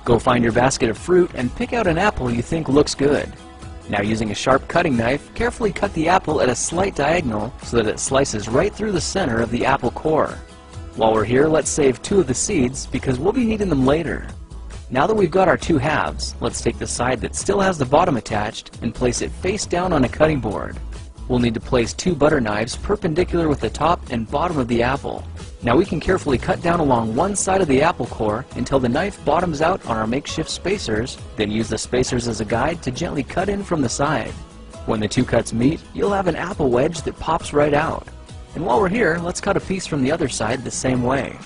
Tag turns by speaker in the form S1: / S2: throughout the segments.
S1: Go find your basket of fruit and pick out an apple you think looks good. Now, using a sharp cutting knife, carefully cut the apple at a slight diagonal so that it slices right through the center of the apple core. While we're here, let's save 2 of the seeds because we'll be needing them later. Now that we've got our 2 halves, let's take the side that still has the bottom attached and place it face down on a cutting board. We'll need to place 2 butter knives perpendicular with the top and bottom of the apple. Now we can carefully cut down along one side of the apple core until the knife bottoms out on our makeshift spacers, then use the spacers as a guide to gently cut in from the side. When the 2 cuts meet, you'll have an apple wedge that pops right out. And while we're here, let's cut a piece from the other side the same way.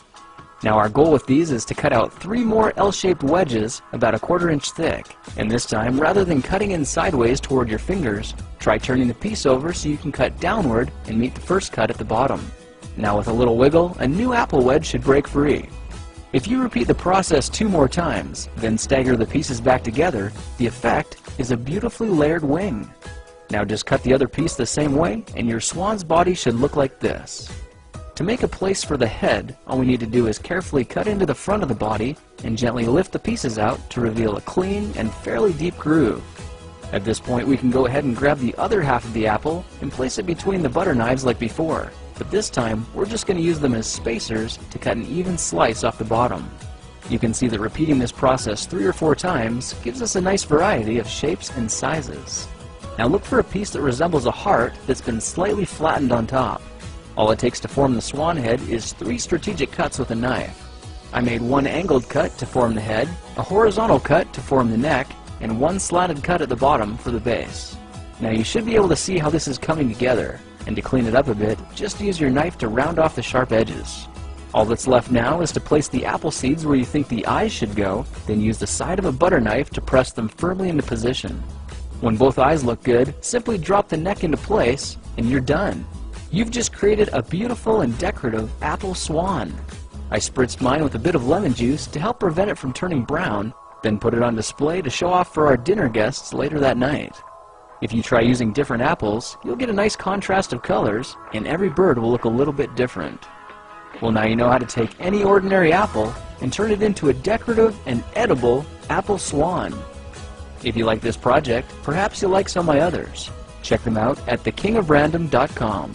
S1: Now our goal with these is to cut out 3 more L-shaped wedges about 1/4 inch thick. And this time, rather than cutting in sideways toward your fingers, try turning the piece over so you can cut downward and meet the first cut at the bottom. Now with a little wiggle, a new apple wedge should break free. If you repeat the process 2 more times, then stagger the pieces back together, the effect is a beautifully layered wing. Now just cut the other piece the same way, and your swan's body should look like this. To make a place for the head, all we need to do is carefully cut into the front of the body and gently lift the pieces out to reveal a clean and fairly deep groove. At this point, we can go ahead and grab the other half of the apple and place it between the butter knives like before. But this time, we're just going to use them as spacers to cut an even slice off the bottom. You can see that repeating this process 3 or 4 times gives us a nice variety of shapes and sizes. Now look for a piece that resembles a heart that's been slightly flattened on top. All it takes to form the swan head is 3 strategic cuts with a knife. I made 1 angled cut to form the head, a horizontal cut to form the neck, and 1 slanted cut at the bottom for the base. Now you should be able to see how this is coming together. And to clean it up a bit, just use your knife to round off the sharp edges. All that's left now is to place the apple seeds where you think the eyes should go, then use the side of a butter knife to press them firmly into position. When both eyes look good, simply drop the neck into place, and you're done. You've just created a beautiful and decorative apple swan. I spritzed mine with a bit of lemon juice to help prevent it from turning brown, then put it on display to show off for our dinner guests later that night. If you try using different apples, you'll get a nice contrast of colors, and every bird will look a little bit different. Well, now you know how to take any ordinary apple and turn it into a decorative and edible apple swan. If you like this project, perhaps you'll like some of my others. Check them out at thekingofrandom.com.